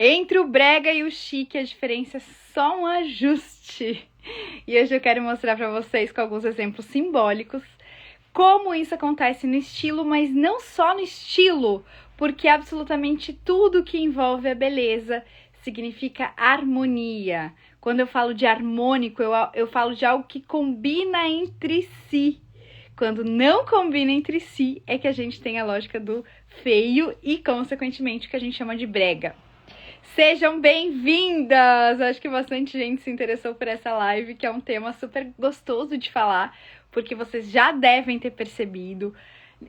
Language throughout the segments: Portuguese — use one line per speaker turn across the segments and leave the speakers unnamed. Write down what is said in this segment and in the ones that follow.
Entre o brega e o chique, a diferença é só um ajuste. E hoje eu quero mostrar para vocês com alguns exemplos simbólicos como isso acontece no estilo, mas não só no estilo, porque absolutamente tudo que envolve a beleza significa harmonia. Quando eu falo de harmônico, eu falo de algo que combina entre si. Quando não combina entre si, é que a gente tem a lógica do feio e, consequentemente, o que a gente chama de brega. Sejam bem-vindas! Acho que bastante gente se interessou por essa live, que é um tema super gostoso de falar, porque vocês já devem ter percebido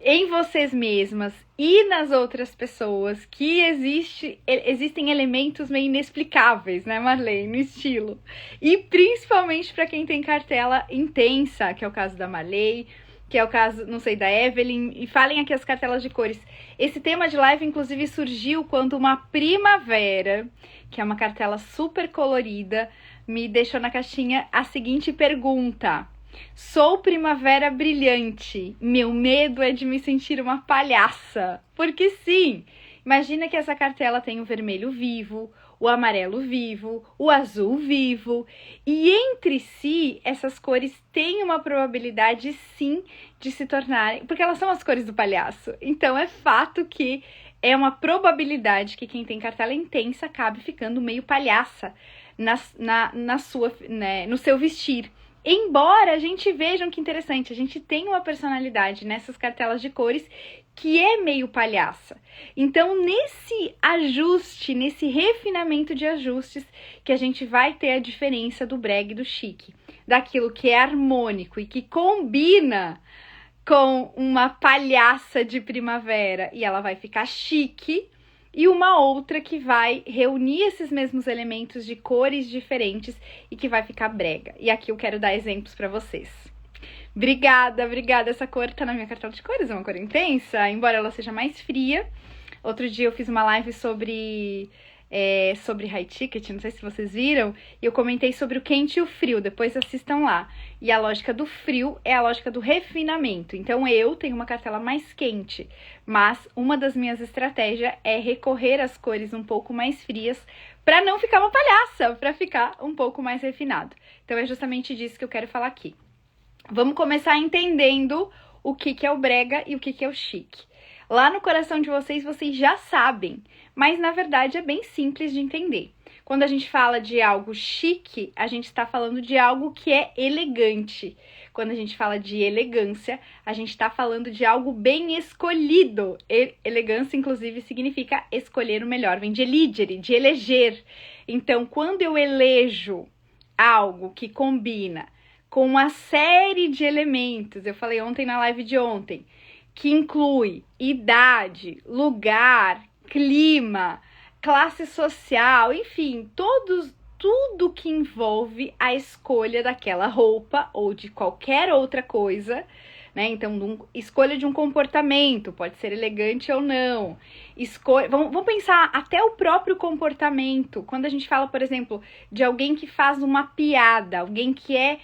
em vocês mesmas e nas outras pessoas que existem elementos meio inexplicáveis, né, Marley, no estilo. E principalmente para quem tem cartela intensa, que é o caso da Marley, que é o caso, não sei, da Evelyn, e falem aqui as cartelas de cores. Esse tema de live, inclusive, surgiu quando uma primavera, que é uma cartela super colorida, me deixou na caixinha a seguinte pergunta: sou primavera brilhante, meu medo é de me sentir uma palhaça. Porque sim, imagina que essa cartela tem o vermelho vivo, o amarelo vivo, o azul vivo, e entre si essas cores têm uma probabilidade sim de se tornarem, porque elas são as cores do palhaço, então é fato que é uma probabilidade que quem tem cartela intensa acabe ficando meio palhaça no seu vestir. Embora a gente veja que interessante, a gente tem uma personalidade nessas cartelas de cores que é meio palhaça. Então, nesse ajuste, nesse refinamento de ajustes, que a gente vai ter a diferença do brega e do chique, daquilo que é harmônico e que combina com uma palhaça de primavera e ela vai ficar chique, e uma outra que vai reunir esses mesmos elementos de cores diferentes e que vai ficar brega. E aqui eu quero dar exemplos para vocês. Obrigada. Essa cor tá na minha cartela de cores, é uma cor intensa, embora ela seja mais fria. Outro dia eu fiz uma live sobre high ticket, não sei se vocês viram, e eu comentei sobre o quente e o frio, depois assistam lá. E a lógica do frio é a lógica do refinamento. Então eu tenho uma cartela mais quente, mas uma das minhas estratégias é recorrer às cores um pouco mais frias para não ficar uma palhaça, para ficar um pouco mais refinado. Então é justamente disso que eu quero falar aqui. Vamos começar entendendo o que é o brega e o que é o chique. Lá no coração de vocês já sabem, mas na verdade é bem simples de entender. Quando a gente fala de algo chique, a gente está falando de algo que é elegante. Quando a gente fala de elegância, a gente está falando de algo bem escolhido. Elegância, inclusive, significa escolher o melhor, vem de eligere, de eleger. Então, quando eu elejo algo que combina com uma série de elementos, eu falei ontem na live de ontem, que inclui idade, lugar, clima, classe social, enfim, tudo que envolve a escolha daquela roupa ou de qualquer outra coisa, né? Então, escolha de um comportamento, pode ser elegante ou não. Vamos pensar até o próprio comportamento. Quando a gente fala, por exemplo, de alguém que faz uma piada, alguém que é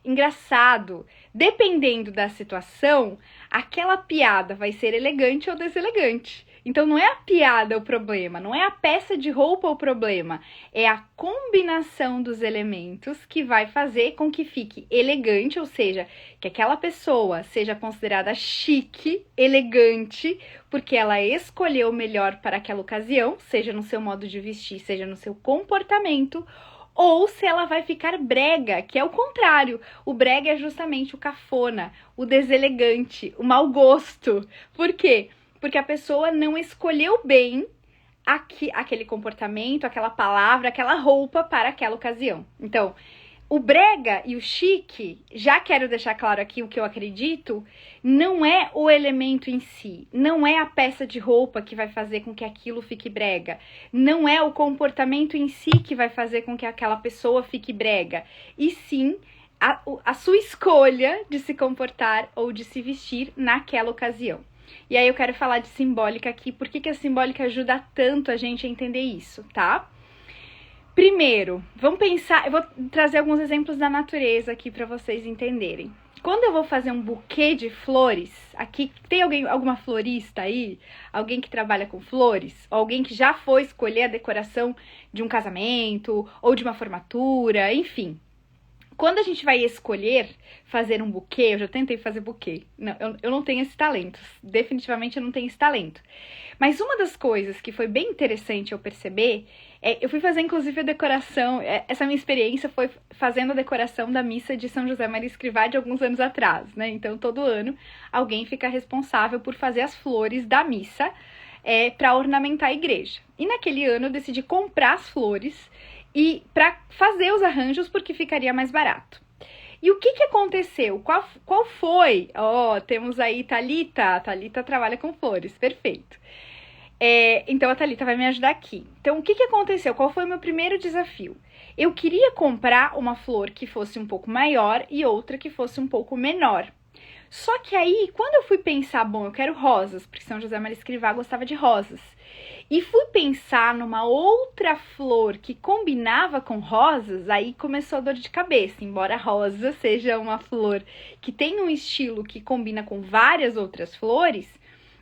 engraçado, dependendo da situação, aquela piada vai ser elegante ou deselegante. Então, não é a piada o problema, não é a peça de roupa o problema, é a combinação dos elementos que vai fazer com que fique elegante, ou seja, que aquela pessoa seja considerada chique, elegante, porque ela escolheu o melhor para aquela ocasião, seja no seu modo de vestir, seja no seu comportamento, ou se ela vai ficar brega, que é o contrário. O brega é justamente o cafona, o deselegante, o mau gosto. Por quê? Porque a pessoa não escolheu bem aquele comportamento, aquela palavra, aquela roupa para aquela ocasião. Então, o brega e o chique, já quero deixar claro aqui o que eu acredito, não é o elemento em si, não é a peça de roupa que vai fazer com que aquilo fique brega, não é o comportamento em si que vai fazer com que aquela pessoa fique brega, e sim a sua escolha de se comportar ou de se vestir naquela ocasião. E aí eu quero falar de simbólica aqui, por que a simbólica ajuda tanto a gente a entender isso, tá? Primeiro, vamos pensar, eu vou trazer alguns exemplos da natureza aqui para vocês entenderem. quando eu vou fazer um buquê de flores, aqui tem alguma florista aí? Alguém que trabalha com flores? Ou alguém que já foi escolher a decoração de um casamento ou de uma formatura, enfim. Quando a gente vai escolher fazer um buquê, eu já tentei fazer buquê. Não, eu não tenho esse talento. Definitivamente eu não tenho esse talento. Mas uma das coisas que foi bem interessante eu perceber, eu fui fazer inclusive a decoração, essa minha experiência foi fazendo a decoração da missa de São José Maria Escrivá de alguns anos atrás, né? Então todo ano alguém fica responsável por fazer as flores da missa para ornamentar a igreja. E naquele ano eu decidi comprar as flores e para fazer os arranjos porque ficaria mais barato. E o que aconteceu? Qual foi? Temos aí Thalita. Thalita trabalha com flores, perfeito. Então a Thalita vai me ajudar aqui. Então o que aconteceu? Qual foi o meu primeiro desafio? Eu queria comprar uma flor que fosse um pouco maior e outra que fosse um pouco menor. Só que aí, quando eu fui pensar, bom, eu quero rosas, porque São José Maria Escrivá gostava de rosas. E fui pensar numa outra flor que combinava com rosas, aí começou a dor de cabeça. Embora rosa seja uma flor que tem um estilo que combina com várias outras flores,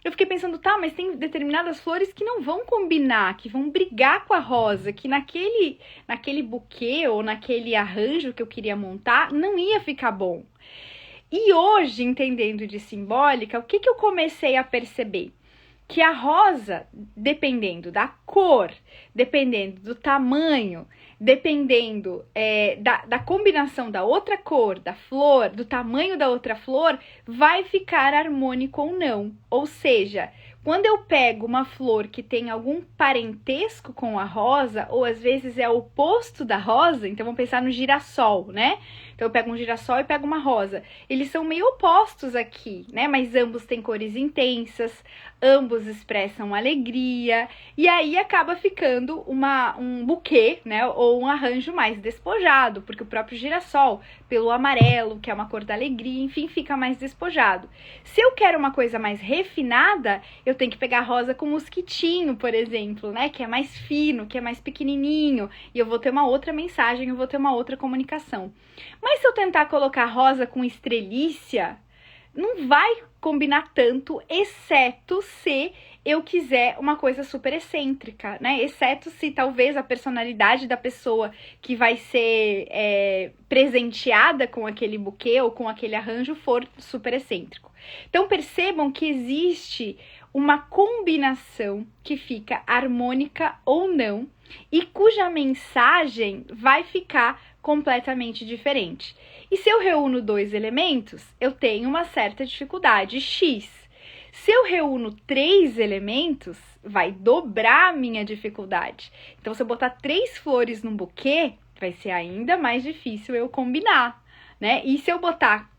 eu fiquei pensando, tá, mas tem determinadas flores que não vão combinar, que vão brigar com a rosa, que naquele buquê ou naquele arranjo que eu queria montar, não ia ficar bom. E hoje, entendendo de simbólica, o que eu comecei a perceber? Que a rosa, dependendo da cor, dependendo do tamanho, dependendo da combinação da outra cor, da flor, do tamanho da outra flor, vai ficar harmônico ou não. Ou seja, quando eu pego uma flor que tem algum parentesco com a rosa, ou às vezes é o oposto da rosa, então vamos pensar no girassol, né? Então eu pego um girassol e pego uma rosa. Eles são meio opostos aqui, né? Mas ambos têm cores intensas, ambos expressam alegria, e aí acaba ficando um buquê, né? Ou um arranjo mais despojado, porque o próprio girassol, pelo amarelo, que é uma cor da alegria, enfim, fica mais despojado. Se eu quero uma coisa mais refinada, eu tenho que pegar rosa com mosquitinho, por exemplo, né? Que é mais fino, que é mais pequenininho, e eu vou ter uma outra mensagem, eu vou ter uma outra comunicação. Mas se eu tentar colocar rosa com estrelícia, não vai combinar tanto, exceto se eu quiser uma coisa super excêntrica, né? Exceto se talvez a personalidade da pessoa que vai ser presenteada com aquele buquê ou com aquele arranjo for super excêntrico. Então percebam que existe uma combinação que fica harmônica ou não e cuja mensagem vai ficar completamente diferente. E se eu reúno dois elementos, eu tenho uma certa dificuldade X. Se eu reúno 3 elementos, vai dobrar a minha dificuldade. Então, se eu botar 3 flores num buquê, vai ser ainda mais difícil eu combinar, né? E se eu botar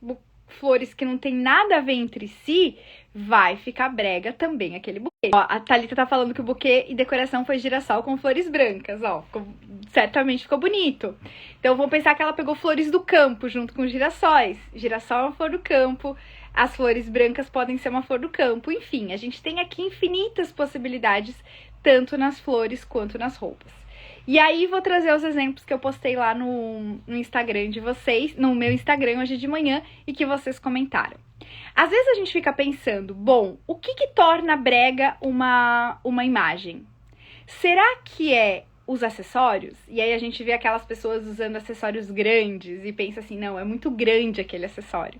flores que não tem nada a ver entre si, vai ficar brega também aquele buquê. Ó, a Thalita tá falando que o buquê e decoração foi girassol com flores brancas, ó. Certamente ficou bonito. Então, vamos pensar que ela pegou flores do campo junto com girassóis. Girassol é uma flor do campo, as flores brancas podem ser uma flor do campo. Enfim, a gente tem aqui infinitas possibilidades, tanto nas flores quanto nas roupas. E aí, vou trazer os exemplos que eu postei lá no Instagram de vocês, no meu Instagram hoje de manhã, e que vocês comentaram. Às vezes a gente fica pensando, bom, o que torna brega uma imagem? Será que é os acessórios? E aí a gente vê aquelas pessoas usando acessórios grandes e pensa assim, não, é muito grande aquele acessório.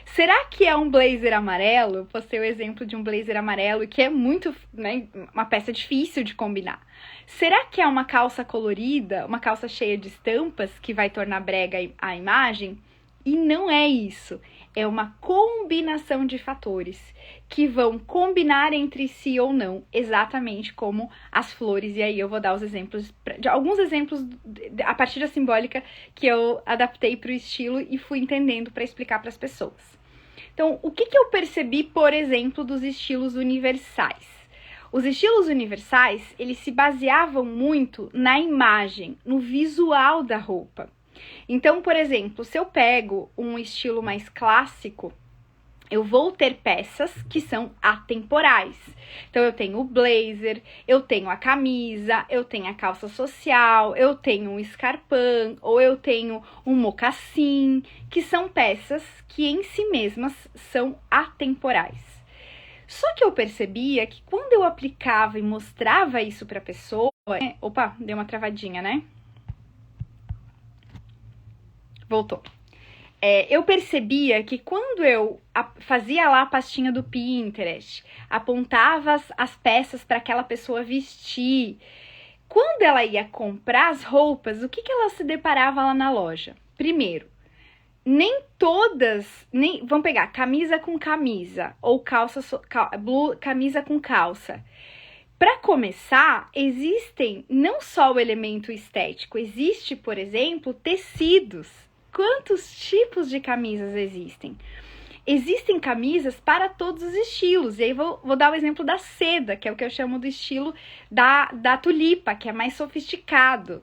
Será que é um blazer amarelo? Eu postei o exemplo de um blazer amarelo que é muito, né, uma peça difícil de combinar. Será que é uma calça colorida, uma calça cheia de estampas que vai tornar brega a imagem? E não é isso. É uma combinação de fatores que vão combinar entre si ou não, exatamente como as flores. E aí eu vou dar os exemplos, alguns exemplos a partir da simbólica que eu adaptei para o estilo e fui entendendo para explicar para as pessoas. Então, o que eu percebi, por exemplo, dos estilos universais? Os estilos universais, eles se baseavam muito na imagem, no visual da roupa. Então, por exemplo, se eu pego um estilo mais clássico, eu vou ter peças que são atemporais. Então, eu tenho o blazer, eu tenho a camisa, eu tenho a calça social, eu tenho um escarpão, ou eu tenho um mocassim, que são peças que em si mesmas são atemporais. Só que eu percebia que quando eu aplicava e mostrava isso para a pessoa... Opa, deu uma travadinha, né? Voltou. Eu percebia que quando eu fazia lá a pastinha do Pinterest, apontava as peças para aquela pessoa vestir, quando ela ia comprar as roupas, o que ela se deparava lá na loja? Primeiro, nem todas, vamos pegar camisa com camisa ou camisa com calça. Para começar, existem não só o elemento estético, existe, por exemplo, tecidos. Quantos tipos de camisas existem? Existem camisas para todos os estilos. E aí vou dar o exemplo da seda, que é o que eu chamo do estilo da tulipa, que é mais sofisticado.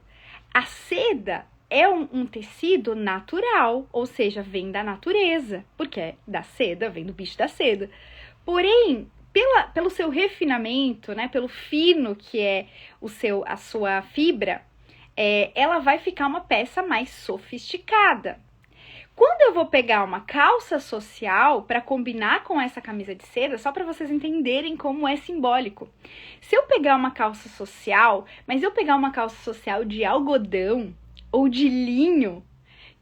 A seda é um tecido natural, ou seja, vem da natureza, porque é da seda, vem do bicho da seda. Porém, pelo seu refinamento, né, pelo fino que é a sua fibra, ela vai ficar uma peça mais sofisticada. Quando eu vou pegar uma calça social para combinar com essa camisa de seda, só para vocês entenderem como é simbólico. Se eu pegar uma calça social, mas eu pegar uma calça social de algodão ou de linho,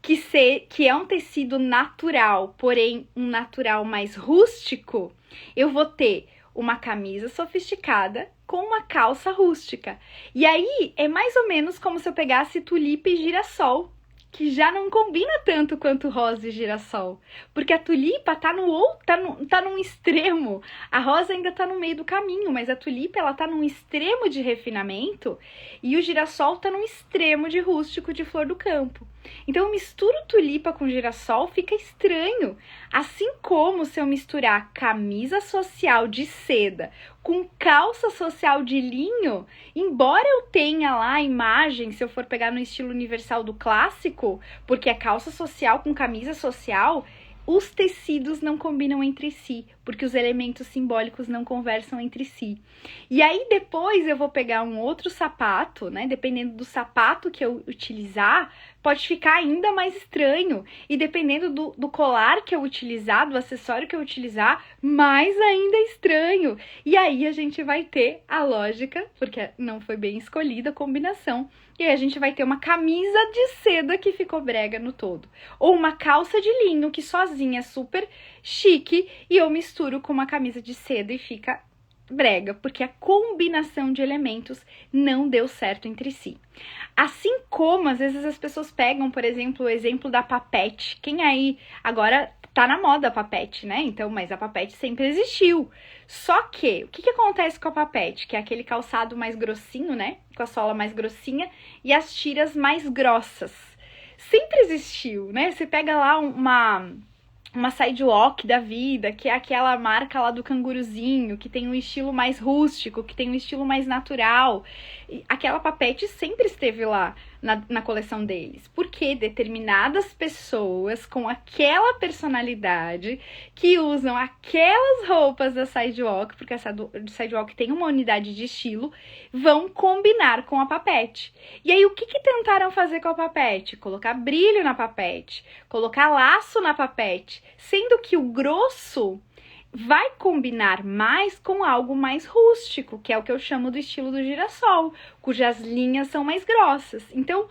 que é um tecido natural, porém um natural mais rústico, eu vou ter uma camisa sofisticada com uma calça rústica. E aí, é mais ou menos como se eu pegasse tulipa e girassol, que já não combina tanto quanto rosa e girassol. Porque a tulipa tá num extremo, a rosa ainda tá no meio do caminho, mas a tulipa, ela tá num extremo de refinamento e o girassol tá num extremo de rústico, de flor do campo. Então, eu misturo tulipa com girassol, fica estranho. Assim como se eu misturar camisa social de seda com calça social de linho, embora eu tenha lá a imagem, se eu for pegar no estilo universal do clássico, porque é calça social com camisa social, os tecidos não combinam entre si, porque os elementos simbólicos não conversam entre si. E aí depois eu vou pegar um outro sapato, né? Dependendo do sapato que eu utilizar, pode ficar ainda mais estranho. E dependendo do colar que eu utilizar, do acessório que eu utilizar, mais ainda estranho. E aí a gente vai ter a lógica, porque não foi bem escolhida a combinação. E aí a gente vai ter uma camisa de seda que ficou brega no todo. Ou uma calça de linho que sozinha é super chique e eu misturo com uma camisa de seda e fica brega, porque a combinação de elementos não deu certo entre si. Assim como, às vezes, as pessoas pegam, por exemplo, o exemplo da papete. Quem aí agora tá na moda a papete, né? Então, mas a papete sempre existiu. Só que, o que acontece com a papete? Que é aquele calçado mais grossinho, né? Com a sola mais grossinha e as tiras mais grossas. Sempre existiu, né? Você pega lá uma sidewalk da vida, que é aquela marca lá do canguruzinho, que tem um estilo mais rústico, que tem um estilo mais natural. E aquela papete sempre esteve lá na coleção deles, porque determinadas pessoas com aquela personalidade que usam aquelas roupas da sidewalk, porque a sidewalk tem uma unidade de estilo, vão combinar com a papete. E aí, o que tentaram fazer com a papete? Colocar brilho na papete, colocar laço na papete, sendo que o grosso vai combinar mais com algo mais rústico, que é o que eu chamo do estilo do girassol, cujas linhas são mais grossas. Então,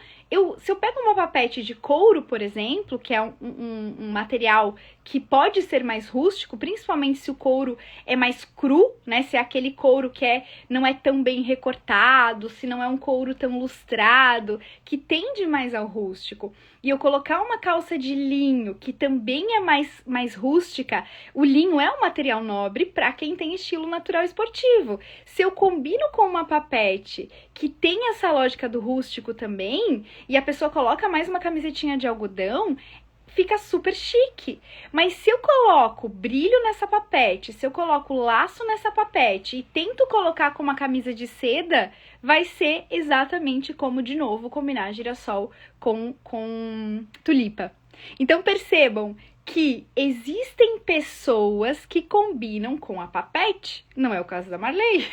se eu pego uma papete de couro, por exemplo, que é um material que pode ser mais rústico, principalmente se o couro é mais cru, né? Se é aquele couro que não é tão bem recortado, se não é um couro tão lustrado, que tende mais ao rústico. E eu colocar uma calça de linho, que também é mais rústica, o linho é um material nobre para quem tem estilo natural esportivo. Se eu combino com uma papete que tem essa lógica do rústico também, e a pessoa coloca mais uma camisetinha de algodão, fica super chique. Mas se eu coloco brilho nessa papete, se eu coloco laço nessa papete e tento colocar com uma camisa de seda, vai ser exatamente como, de novo, combinar girassol com tulipa. Então percebam que existem pessoas que combinam com a Papete. Não é o caso da Marley.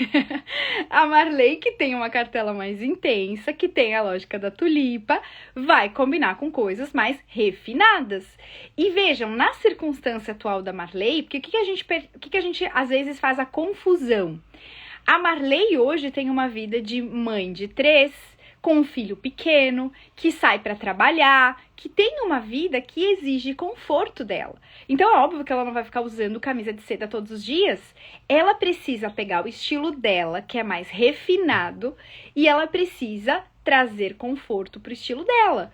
A Marley, que tem uma cartela mais intensa, que tem a lógica da tulipa, vai combinar com coisas mais refinadas. E vejam, na circunstância atual da Marley, porque o que a gente às vezes faz a confusão? A Marley hoje tem uma vida de mãe de 3, com um filho pequeno, que sai para trabalhar, que tem uma vida que exige conforto dela. Então é óbvio que ela não vai ficar usando camisa de seda todos os dias. Ela precisa pegar o estilo dela, que é mais refinado, e ela precisa trazer conforto para o estilo dela.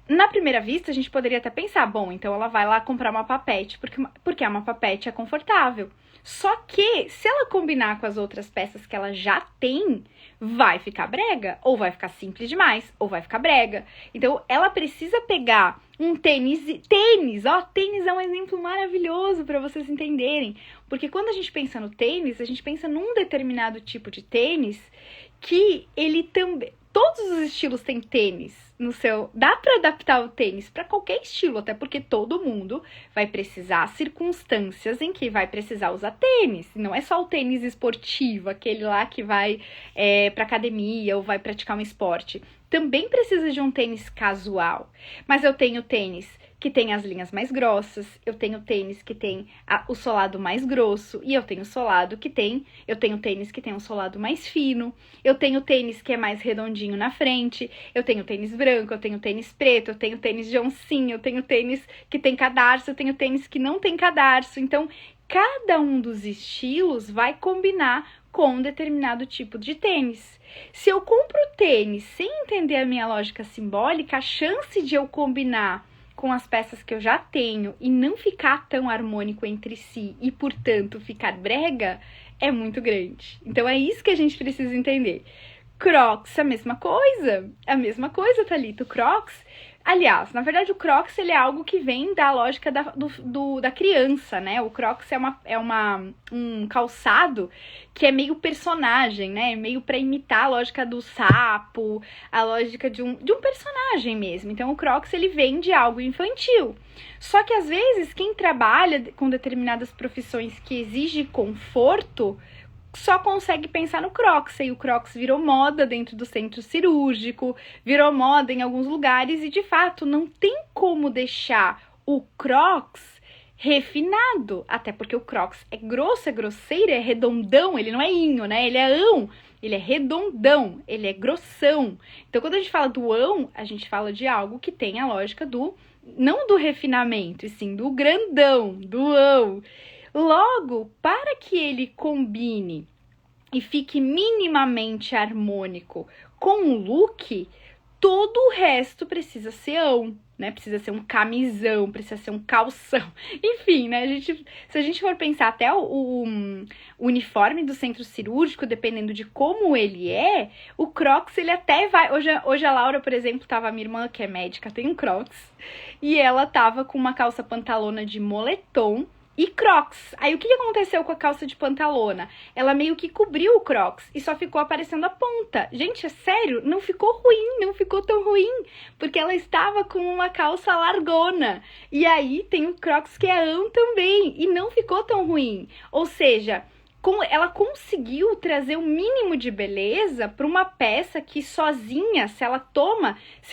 Na primeira vista, a gente poderia até pensar, bom, então ela vai lá comprar uma Papete, porque uma Papete é confortável. Só que, se ela combinar com as outras peças que ela já tem, vai ficar brega, ou vai ficar simples demais, ou vai ficar brega. Então, ela precisa pegar um tênis, tênis é um exemplo maravilhoso para vocês entenderem. Porque quando a gente pensa no tênis, a gente pensa num determinado tipo de tênis que ele também... Todos os estilos têm tênis no seu... Dá para adaptar o tênis para qualquer estilo, até porque todo mundo vai precisar circunstâncias em que vai precisar usar tênis. Não é só o tênis esportivo, aquele lá que vai para academia ou vai praticar um esporte. Também precisa de um tênis casual. Mas eu tenho tênis que tem as linhas mais grossas, eu tenho tênis que tem o solado mais grosso, e eu tenho tênis que tem um solado mais fino, eu tenho tênis que é mais redondinho na frente, eu tenho tênis branco, eu tenho tênis preto, eu tenho tênis de oncinha, eu tenho tênis que tem cadarço, eu tenho tênis que não tem cadarço. Então, cada um dos estilos vai combinar com um determinado tipo de tênis. Se eu compro tênis sem entender a minha lógica simbólica, a chance de eu combinar com as peças que eu já tenho e não ficar tão harmônico entre si e, portanto, ficar brega, é muito grande. Então, é isso que a gente precisa entender. Crocs, a mesma coisa, Thalita. O Crocs, aliás, na verdade, o Crocs, ele é algo que vem da lógica da criança, né? O Crocs é um calçado que é meio personagem, né? Meio para imitar a lógica do sapo, a lógica de um personagem mesmo. Então, o Crocs, ele vem de algo infantil. Só que, às vezes, quem trabalha com determinadas profissões que exigem conforto só consegue pensar no Crocs, e o Crocs virou moda dentro do centro cirúrgico, virou moda em alguns lugares, e de fato não tem como deixar o Crocs refinado, até porque o Crocs é grosso, é grosseiro, é redondão, ele não é inho, né? Ele é ão, ele é redondão, ele é grossão. Então, quando a gente fala do ão, a gente fala de algo que tem a lógica não do refinamento, e sim do grandão, do ão. Logo, para que ele combine e fique minimamente harmônico com o look, todo o resto precisa ser ão, né? Precisa ser um camisão, precisa ser um calção. Enfim, né? Se a gente for pensar até o uniforme do centro cirúrgico, dependendo de como ele é, o Crocs, ele até vai... Hoje a Laura, por exemplo, a minha irmã, que é médica, tem um Crocs, e ela tava com uma calça pantalona de moletom, e Crocs. Aí o que aconteceu com a calça de pantalona? Ela meio que cobriu o Crocs e só ficou aparecendo a ponta. Gente, é sério, não ficou ruim, não ficou tão ruim, porque ela estava com uma calça largona. E aí tem o Crocs que é ão também e não ficou tão ruim. Ou seja, ela conseguiu trazer o mínimo de beleza para uma peça que sozinha, se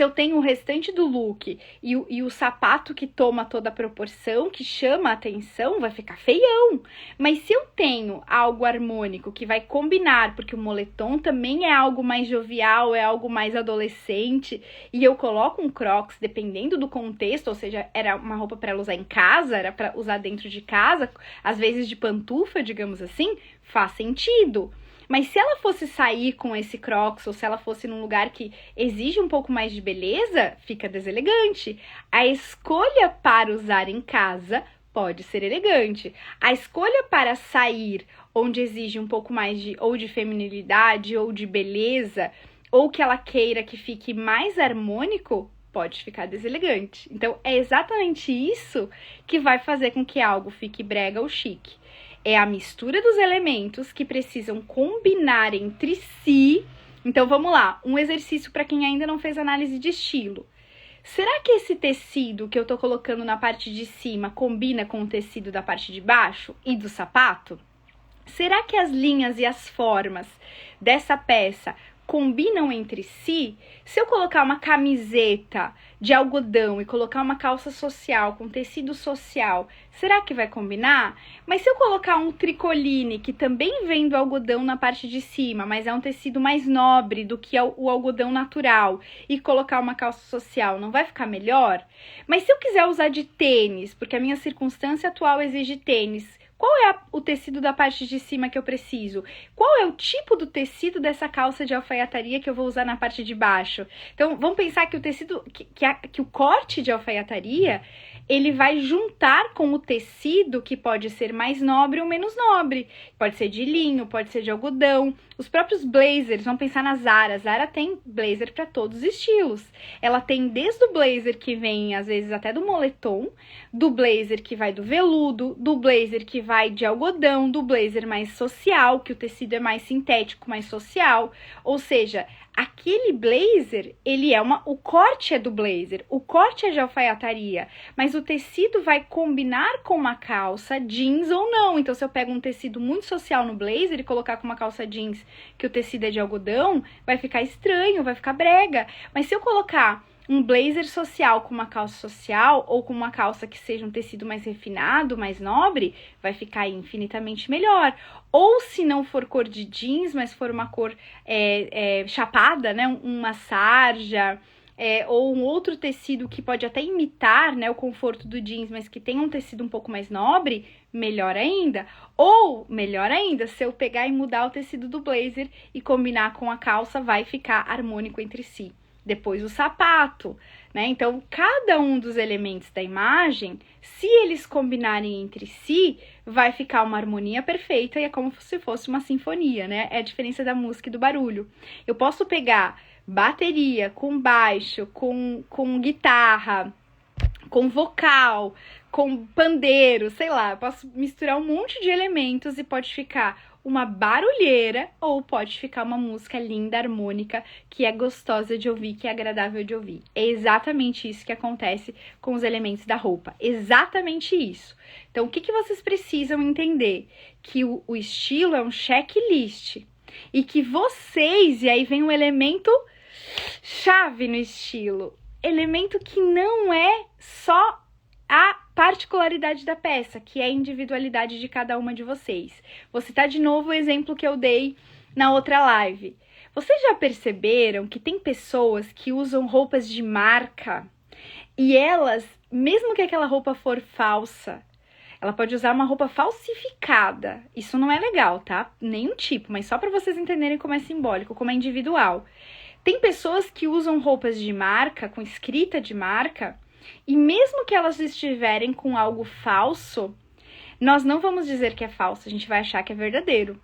eu tenho o restante do look e o sapato que toma toda a proporção, que chama a atenção, vai ficar feião. Mas se eu tenho algo harmônico que vai combinar, porque o moletom também é algo mais jovial, é algo mais adolescente, e eu coloco um Crocs, dependendo do contexto, ou seja, era uma roupa para ela usar em casa, era para usar dentro de casa, às vezes de pantufa, digamos assim, faz sentido. Mas se ela fosse sair com esse Crocs, ou se ela fosse num lugar que exige um pouco mais de beleza, fica deselegante. A escolha para usar em casa pode ser elegante. A escolha para sair, onde exige um pouco mais de feminilidade, ou de beleza, ou que ela queira que fique mais harmônico, pode ficar deselegante. Então, é exatamente isso que vai fazer com que algo fique brega ou chique. É a mistura dos elementos que precisam combinar entre si. Então, vamos lá. Um exercício para quem ainda não fez análise de estilo. será que esse tecido que eu tô colocando na parte de cima combina com o tecido da parte de baixo e do sapato? Será que as linhas e as formas dessa peça combinam entre si? Se eu colocar uma camiseta de algodão e colocar uma calça social com tecido social, será que vai combinar? Mas se eu colocar um tricoline, que também vem do algodão na parte de cima, mas é um tecido mais nobre do que o algodão natural, e colocar uma calça social, não vai ficar melhor? Mas se eu quiser usar de tênis, porque a minha circunstância atual exige tênis, qual é o tecido da parte de cima que eu preciso? Qual é o tipo do tecido dessa calça de alfaiataria que eu vou usar na parte de baixo? Então, vamos pensar que o tecido, que o corte de alfaiataria, ele vai juntar com o tecido que pode ser mais nobre ou menos nobre. Pode ser de linho, pode ser de algodão. Os próprios blazers, vamos pensar na Zara. A Zara tem blazer para todos os estilos. Ela tem desde o blazer que vem, às vezes, até do moletom, do blazer que vai do veludo, do blazer que vai de algodão, do blazer mais social, que o tecido é mais sintético, mais social. Ou seja, aquele blazer, o corte é do blazer, o corte é de alfaiataria, mas o tecido vai combinar com uma calça jeans ou não. Então, se eu pego um tecido muito social no blazer e colocar com uma calça jeans que o tecido é de algodão, vai ficar estranho, vai ficar brega. Mas se eu colocar um blazer social com uma calça social ou com uma calça que seja um tecido mais refinado, mais nobre, vai ficar infinitamente melhor. Ou se não for cor de jeans, mas for uma cor chapada, né, uma sarja, ou um outro tecido que pode até imitar, né, o conforto do jeans, mas que tem um tecido um pouco mais nobre, melhor ainda. Ou, melhor ainda, se eu pegar e mudar o tecido do blazer e combinar com a calça, vai ficar harmônico entre si. Depois o sapato, né? Então, cada um dos elementos da imagem, se eles combinarem entre si, vai ficar uma harmonia perfeita e é como se fosse uma sinfonia, né? É a diferença da música e do barulho. Eu posso pegar bateria com baixo, com guitarra, com vocal, com pandeiro, sei lá, eu posso misturar um monte de elementos e pode ficar uma barulheira ou pode ficar uma música linda, harmônica, que é gostosa de ouvir, que é agradável de ouvir. É exatamente isso que acontece com os elementos da roupa, exatamente isso. Então, o que vocês precisam entender? Que o estilo é um checklist e que vocês, e aí vem um elemento chave no estilo, elemento que não é só a particularidade da peça, que é a individualidade de cada uma de vocês. Vou citar de novo o exemplo que eu dei na outra live. Vocês já perceberam que tem pessoas que usam roupas de marca e elas, mesmo que aquela roupa for falsa, ela pode usar uma roupa falsificada. Isso não é legal, tá? Nenhum tipo, mas só para vocês entenderem como é simbólico, como é individual. Tem pessoas que usam roupas de marca, com escrita de marca, e mesmo que elas estiverem com algo falso, nós não vamos dizer que é falso, a gente vai achar que é verdadeiro.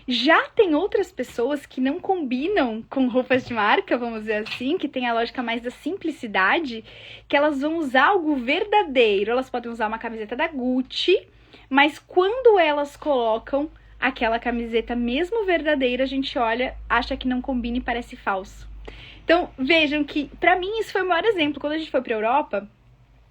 Já tem outras pessoas que não combinam com roupas de marca, vamos dizer assim, que tem a lógica mais da simplicidade, que elas vão usar algo verdadeiro. Elas podem usar uma camiseta da Gucci, mas quando elas colocam aquela camiseta mesmo verdadeira, a gente olha, acha que não combina e parece falso. Então, vejam que, pra mim, isso foi o maior exemplo. Quando a gente foi pra Europa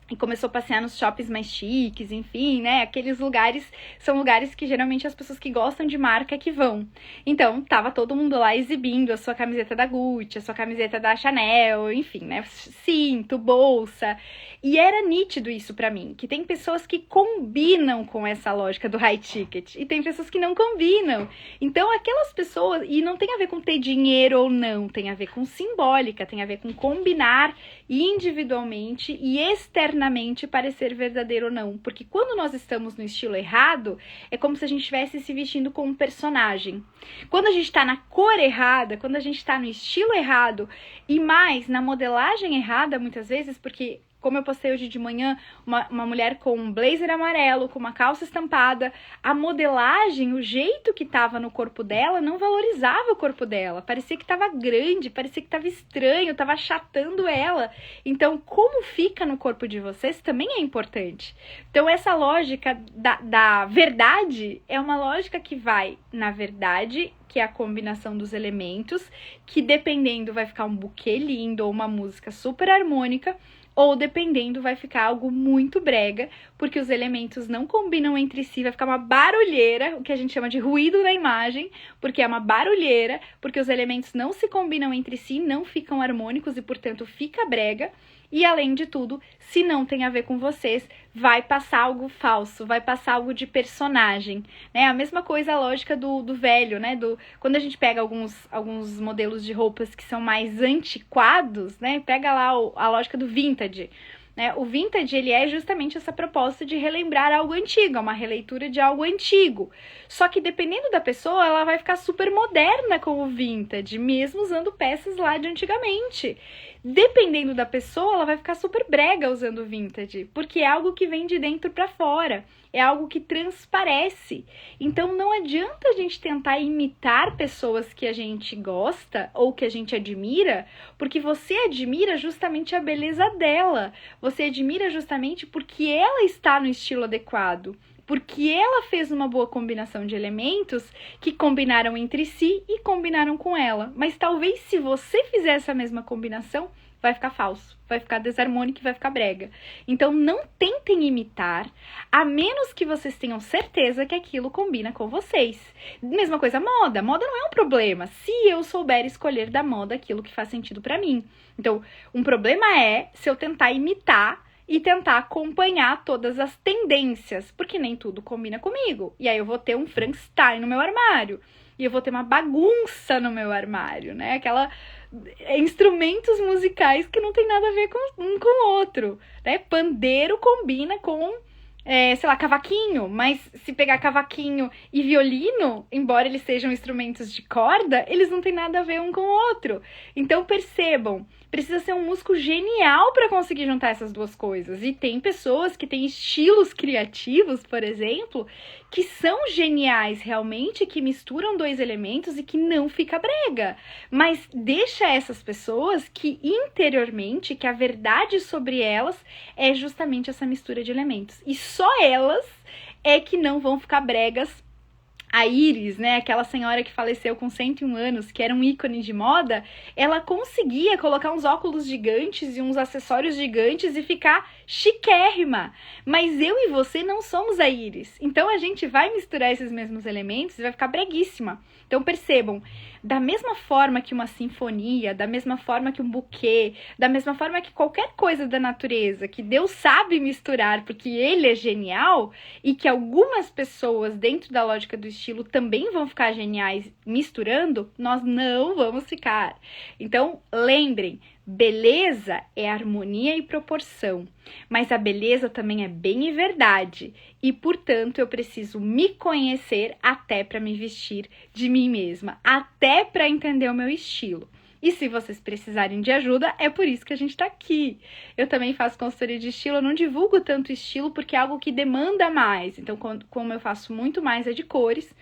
e começou a passear nos shoppings mais chiques, enfim, né? Aqueles lugares, são lugares que geralmente as pessoas que gostam de marca que vão. Então, tava todo mundo lá exibindo a sua camiseta da Gucci, a sua camiseta da Chanel, enfim, né? Cinto, bolsa. E era nítido isso pra mim, que tem pessoas que combinam com essa lógica do high ticket e tem pessoas que não combinam. Então, aquelas pessoas, e não tem a ver com ter dinheiro ou não, tem a ver com simbólica, tem a ver com combinar individualmente e externamente parecer verdadeiro ou não. Porque quando nós estamos no estilo errado, é como se a gente estivesse se vestindo como um personagem. Quando a gente está na cor errada, quando a gente está no estilo errado e mais na modelagem errada, muitas vezes, porque como eu postei hoje de manhã, uma mulher com um blazer amarelo, com uma calça estampada, a modelagem, o jeito que tava no corpo dela, não valorizava o corpo dela. Parecia que tava grande, parecia que tava estranho, tava achatando ela. Então, como fica no corpo de vocês também é importante. Então, essa lógica da verdade é uma lógica que vai na verdade, que é a combinação dos elementos, que dependendo vai ficar um buquê lindo ou uma música super harmônica, ou dependendo vai ficar algo muito brega, porque os elementos não combinam entre si, vai ficar uma barulheira, o que a gente chama de ruído na imagem, porque é uma barulheira, porque os elementos não se combinam entre si, não ficam harmônicos e, portanto, fica brega. E, além de tudo, se não tem a ver com vocês, vai passar algo falso, vai passar algo de personagem, né? A mesma coisa, a lógica do velho, né? Quando a gente pega alguns modelos de roupas que são mais antiquados, né? Pega lá a lógica do vintage, né? O vintage, ele é justamente essa proposta de relembrar algo antigo, é uma releitura de algo antigo. Só que, dependendo da pessoa, ela vai ficar super moderna com o vintage, mesmo usando peças lá de antigamente. Dependendo da pessoa, ela vai ficar super brega usando vintage, porque é algo que vem de dentro para fora, é algo que transparece. Então não adianta a gente tentar imitar pessoas que a gente gosta ou que a gente admira, porque você admira justamente a beleza dela, você admira justamente porque ela está no estilo adequado, porque ela fez uma boa combinação de elementos que combinaram entre si e combinaram com ela. Mas talvez se você fizer essa mesma combinação, vai ficar falso, vai ficar desarmônico e vai ficar brega. Então não tentem imitar, a menos que vocês tenham certeza que aquilo combina com vocês. Mesma coisa, moda. Moda não é um problema, se eu souber escolher da moda aquilo que faz sentido pra mim. Então, um problema é se eu tentar imitar e tentar acompanhar todas as tendências, porque nem tudo combina comigo. E aí eu vou ter um Frankenstein no meu armário, e eu vou ter uma bagunça no meu armário, né? Instrumentos musicais que não tem nada a ver com um com o outro, né? Pandeiro combina com, sei lá, cavaquinho, mas se pegar cavaquinho e violino, embora eles sejam instrumentos de corda, eles não têm nada a ver um com o outro. Então percebam, precisa ser um músico genial para conseguir juntar essas duas coisas. E tem pessoas que têm estilos criativos, por exemplo, que são geniais realmente, que misturam dois elementos e que não fica brega. Mas deixa essas pessoas que interiormente, que a verdade sobre elas é justamente essa mistura de elementos. E só elas é que não vão ficar bregas. A Iris, né, aquela senhora que faleceu com 101 anos, que era um ícone de moda, ela conseguia colocar uns óculos gigantes e uns acessórios gigantes e ficar chiquérrima. Mas eu e você não somos a Iris. Então a gente vai misturar esses mesmos elementos e vai ficar breguíssima. Então percebam, da mesma forma que uma sinfonia, da mesma forma que um buquê, da mesma forma que qualquer coisa da natureza que Deus sabe misturar porque Ele é genial e que algumas pessoas dentro da lógica do estilo também vão ficar geniais misturando, nós não vamos ficar. Então lembrem, beleza é harmonia e proporção, mas a beleza também é bem e verdade, e portanto eu preciso me conhecer até para me vestir de mim mesma, até para entender o meu estilo. E se vocês precisarem de ajuda, é por isso que a gente tá aqui. Eu também faço consultoria de estilo, eu não divulgo tanto estilo porque é algo que demanda mais. Então, como eu faço muito mais de cores,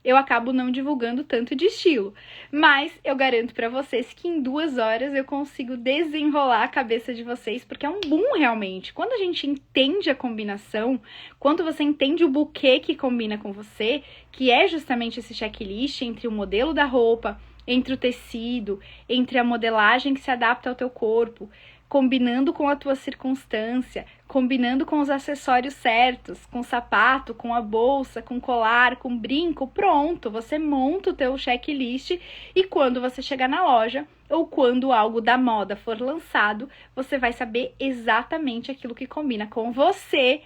eu acabo não divulgando tanto de estilo. Mas eu garanto pra vocês que em 2 horas eu consigo desenrolar a cabeça de vocês, porque é um boom realmente. Quando a gente entende a combinação, quando você entende o buquê que combina com você, que é justamente esse checklist entre o modelo da roupa, entre o tecido, entre a modelagem que se adapta ao teu corpo, combinando com a tua circunstância, combinando com os acessórios certos, com o sapato, com a bolsa, com o colar, com o brinco, pronto, você monta o teu checklist e quando você chegar na loja ou quando algo da moda for lançado, você vai saber exatamente aquilo que combina com você,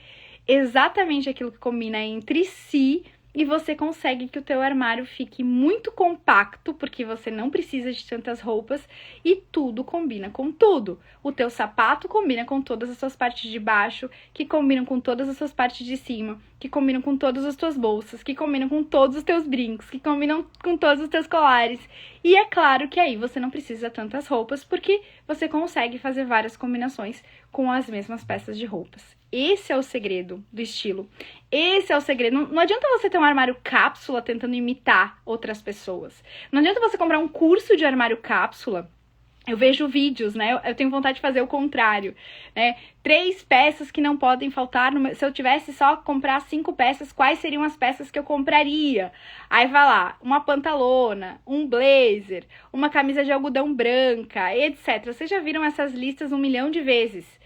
exatamente aquilo que combina entre si, e você consegue que o teu armário fique muito compacto, porque você não precisa de tantas roupas e tudo combina com tudo. O teu sapato combina com todas as suas partes de baixo, que combinam com todas as suas partes de cima, que combinam com todas as tuas bolsas, que combinam com todos os teus brincos, que combinam com todos os teus colares. E é claro que aí você não precisa tantas roupas, porque você consegue fazer várias combinações com as mesmas peças de roupas. Esse é o segredo do estilo. Esse é o segredo. Não adianta você ter um armário cápsula tentando imitar outras pessoas. Não adianta você comprar um curso de armário cápsula. Eu vejo vídeos, né? Eu tenho vontade de fazer o contrário, né? 3 peças que não podem faltar. Se eu tivesse só comprar 5 peças, quais seriam as peças que eu compraria? Aí vai lá, uma pantalona, um blazer, uma camisa de algodão branca, etc. Vocês já viram essas listas 1 milhão de vezes.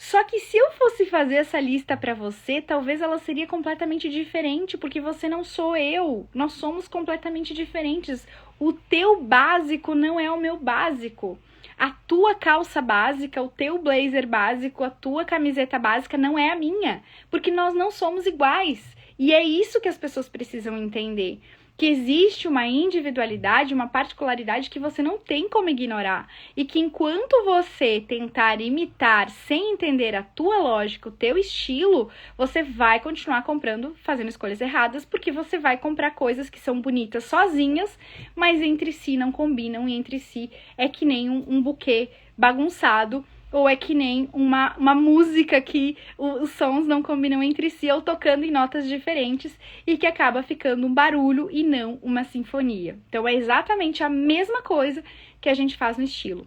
Só que se eu fosse fazer essa lista pra você, talvez ela seria completamente diferente, porque você não sou eu. Nós somos completamente diferentes. O teu básico não é o meu básico. A tua calça básica, o teu blazer básico, a tua camiseta básica não é a minha, porque nós não somos iguais. E é isso que as pessoas precisam entender. Que existe uma individualidade, uma particularidade que você não tem como ignorar. E que enquanto você tentar imitar sem entender a tua lógica, o teu estilo, você vai continuar comprando, fazendo escolhas erradas, porque você vai comprar coisas que são bonitas sozinhas, mas entre si não combinam e entre si é que nem um buquê bagunçado. Ou é que nem uma música que os sons não combinam entre si, ou tocando em notas diferentes, e que acaba ficando um barulho e não uma sinfonia. Então é exatamente a mesma coisa que a gente faz no estilo.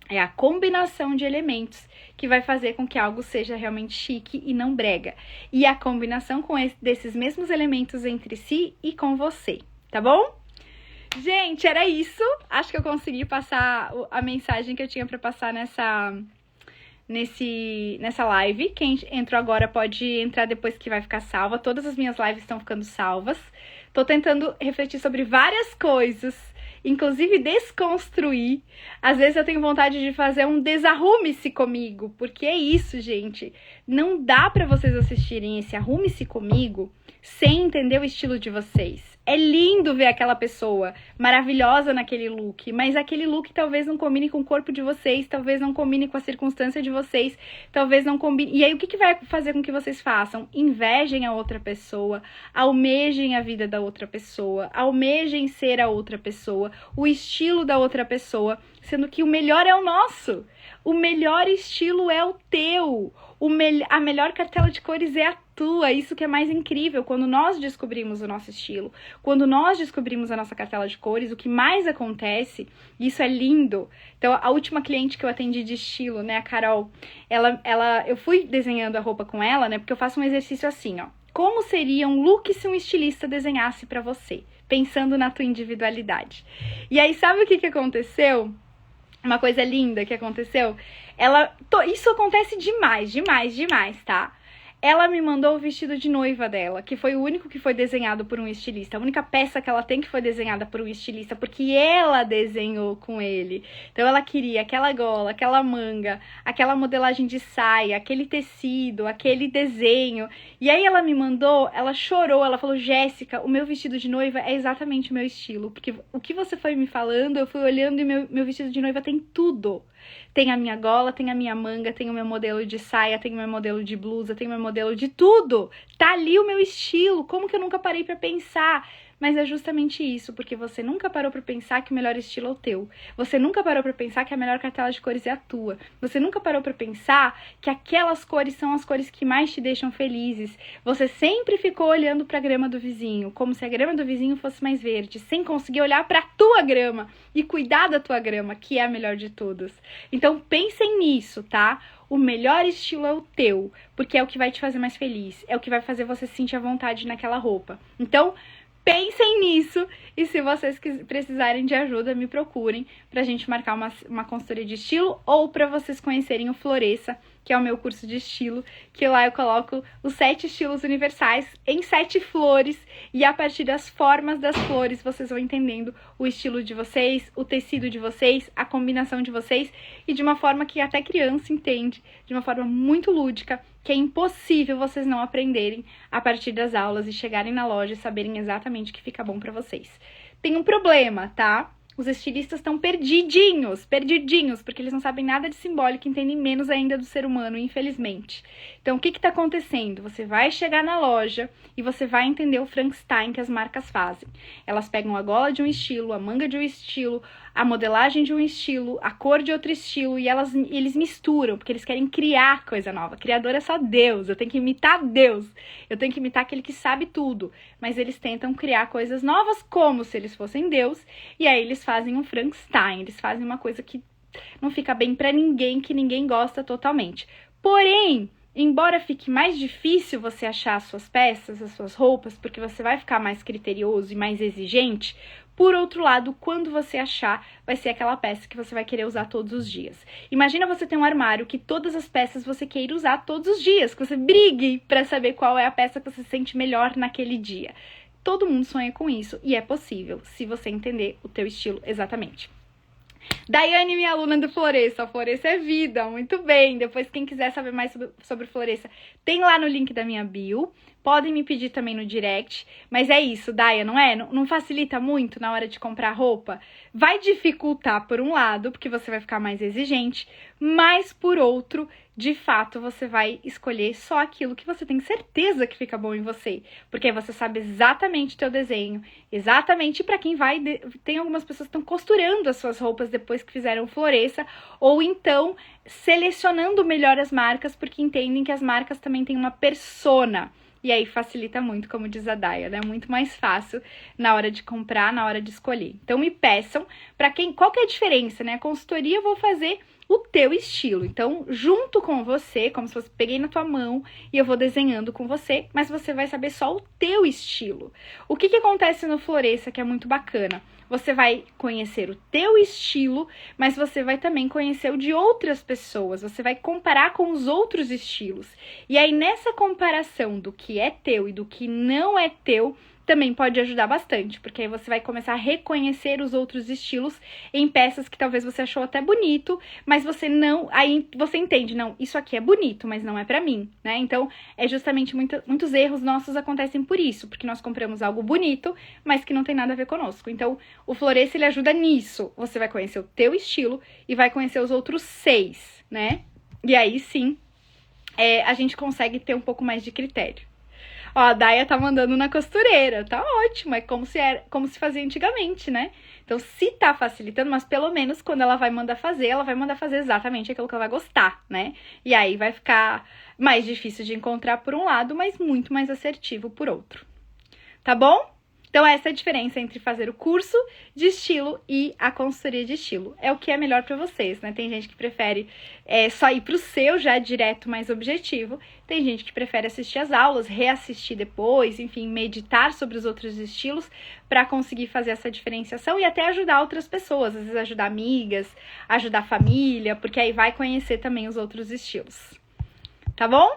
É a combinação de elementos que vai fazer com que algo seja realmente chique e não brega. E a combinação desses mesmos elementos entre si e com você, tá bom? Gente, era isso. Acho que eu consegui passar a mensagem que eu tinha para passar nessa live. Quem entrou agora pode entrar depois, que vai ficar salva. Todas as minhas lives estão ficando salvas. Tô tentando refletir sobre várias coisas, inclusive desconstruir. Às vezes eu tenho vontade de fazer um desarrume-se comigo, porque é isso, gente. Não dá para vocês assistirem esse arrume-se comigo sem entender o estilo de vocês. É lindo ver aquela pessoa maravilhosa naquele look, mas aquele look talvez não combine com o corpo de vocês, talvez não combine com a circunstância de vocês, talvez não combine. E aí o que vai fazer com que vocês façam? Invejem a outra pessoa, almejem a vida da outra pessoa, almejem ser a outra pessoa, o estilo da outra pessoa, sendo que o melhor é o nosso. O melhor estilo é o teu. A melhor cartela de cores é a tua. Isso que é mais incrível. Quando nós descobrimos o nosso estilo, quando nós descobrimos a nossa cartela de cores, o que mais acontece, isso é lindo. Então, a última cliente que eu atendi de estilo, né, a Carol, eu fui desenhando a roupa com ela, né, porque eu faço um exercício assim, ó. Como seria um look se um estilista desenhasse pra você? Pensando na tua individualidade. E aí, sabe o que aconteceu? Uma coisa linda que aconteceu, isso acontece demais, tá? Ela me mandou o vestido de noiva dela, que foi o único que foi desenhado por um estilista. A única peça que ela tem que foi desenhada por um estilista, porque ela desenhou com ele. Então ela queria aquela gola, aquela manga, aquela modelagem de saia, aquele tecido, aquele desenho. E aí ela me mandou, ela chorou, ela falou: Jéssica, o meu vestido de noiva é exatamente o meu estilo. Porque o que você foi me falando, eu fui olhando e meu vestido de noiva tem tudo. Tem a minha gola, tem a minha manga, tem o meu modelo de saia, tem o meu modelo de blusa, tem o meu modelo de tudo. Tá ali o meu estilo. Como que eu nunca parei pra pensar? Mas é justamente isso, porque você nunca parou pra pensar que o melhor estilo é o teu. Você nunca parou pra pensar que a melhor cartela de cores é a tua. Você nunca parou pra pensar que aquelas cores são as cores que mais te deixam felizes. Você sempre ficou olhando pra grama do vizinho, como se a grama do vizinho fosse mais verde, sem conseguir olhar pra tua grama e cuidar da tua grama, que é a melhor de todas. Então pensem nisso, tá? O melhor estilo é o teu, porque é o que vai te fazer mais feliz, é o que vai fazer você se sentir à vontade naquela roupa. Então, pensem nisso, e se vocês precisarem de ajuda, me procurem pra gente marcar uma consultoria de estilo, ou pra vocês conhecerem o Floresça, que é o meu curso de estilo, que lá eu coloco os 7 estilos universais em 7 flores, e a partir das formas das flores vocês vão entendendo o estilo de vocês, o tecido de vocês, a combinação de vocês, e de uma forma que até criança entende, de uma forma muito lúdica, que é impossível vocês não aprenderem a partir das aulas e chegarem na loja e saberem exatamente o que fica bom pra vocês. Tem um problema, tá? Os estilistas estão perdidinhos, porque eles não sabem nada de simbólica, entendem menos ainda do ser humano, infelizmente. Então, o que está acontecendo? Você vai chegar na loja e você vai entender o Frankenstein que as marcas fazem. Elas pegam a gola de um estilo, a manga de um estilo, a modelagem de um estilo, a cor de outro estilo, e eles misturam, porque eles querem criar coisa nova. Criador é só Deus, eu tenho que imitar Deus, eu tenho que imitar aquele que sabe tudo. Mas eles tentam criar coisas novas como se eles fossem Deus, e aí eles fazem um Frankenstein, eles fazem uma coisa que não fica bem pra ninguém, que ninguém gosta totalmente. Porém, embora fique mais difícil você achar as suas peças, as suas roupas, porque você vai ficar mais criterioso e mais exigente, por outro lado, quando você achar, vai ser aquela peça que você vai querer usar todos os dias. Imagina você ter um armário que todas as peças você queira usar todos os dias, que você brigue para saber qual é a peça que você se sente melhor naquele dia. Todo mundo sonha com isso e é possível, se você entender o teu estilo exatamente. Daiane, minha aluna do Floresça. Floresça é vida, muito bem. Depois, quem quiser saber mais sobre Floresça, tem lá no link da minha bio. Podem me pedir também no direct. Mas é isso, Daia, não é? Não facilita muito na hora de comprar roupa? Vai dificultar por um lado, porque você vai ficar mais exigente. Mas por outro, de fato, você vai escolher só aquilo que você tem certeza que fica bom em você. Porque aí você sabe exatamente o teu desenho, exatamente para quem vai. Tem algumas pessoas que estão costurando as suas roupas depois que fizeram Floresça, ou então selecionando melhor as marcas, porque entendem que as marcas também têm uma persona. E aí facilita muito, como diz a Daia, né? Muito mais fácil na hora de comprar, na hora de escolher. Então me peçam, qual que é a diferença, né? A consultoria eu vou fazer o teu estilo. Então, junto com você, como se fosse peguei na tua mão e eu vou desenhando com você, mas você vai saber só o teu estilo. O que acontece no Floresça que é muito bacana? Você vai conhecer o teu estilo, mas você vai também conhecer o de outras pessoas. Você vai comparar com os outros estilos. E aí, nessa comparação do que é teu e do que não é teu, também pode ajudar bastante, porque aí você vai começar a reconhecer os outros estilos em peças que talvez você achou até bonito, mas você não, aí você entende, não, isso aqui é bonito, mas não é pra mim, né? Então, é justamente muitos erros nossos acontecem por isso, porque nós compramos algo bonito, mas que não tem nada a ver conosco. Então, o Floresça, ele ajuda nisso. Você vai conhecer o teu estilo e vai conhecer os outros 6, né? E aí, sim, a gente consegue ter um pouco mais de critério. Ó, a Daia tá mandando na costureira, tá ótimo, é como se fazia antigamente, né? Então, se tá facilitando, mas pelo menos quando ela vai mandar fazer exatamente aquilo que ela vai gostar, né? E aí vai ficar mais difícil de encontrar por um lado, mas muito mais assertivo por outro. Tá bom? Então, essa é a diferença entre fazer o curso de estilo e a consultoria de estilo. É o que é melhor para vocês, né? Tem gente que prefere só ir pro seu, já direto, mais objetivo. Tem gente que prefere assistir as aulas, reassistir depois, enfim, meditar sobre os outros estilos para conseguir fazer essa diferenciação e até ajudar outras pessoas. Às vezes ajudar amigas, ajudar a família, porque aí vai conhecer também os outros estilos. Tá bom?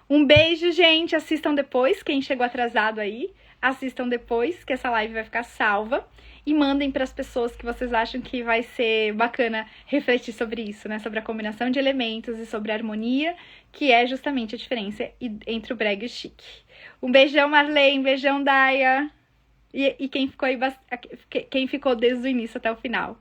Um beijo, gente. Assistam depois, quem chegou atrasado aí. Assistam depois, que essa live vai ficar salva. E mandem para as pessoas que vocês acham que vai ser bacana refletir sobre isso, né? Sobre a combinação de elementos e sobre a harmonia, que é justamente a diferença entre o brega e o chique. Um beijão, Marlene. Um beijão, Daia. E quem ficou aí, quem ficou desde o início até o final.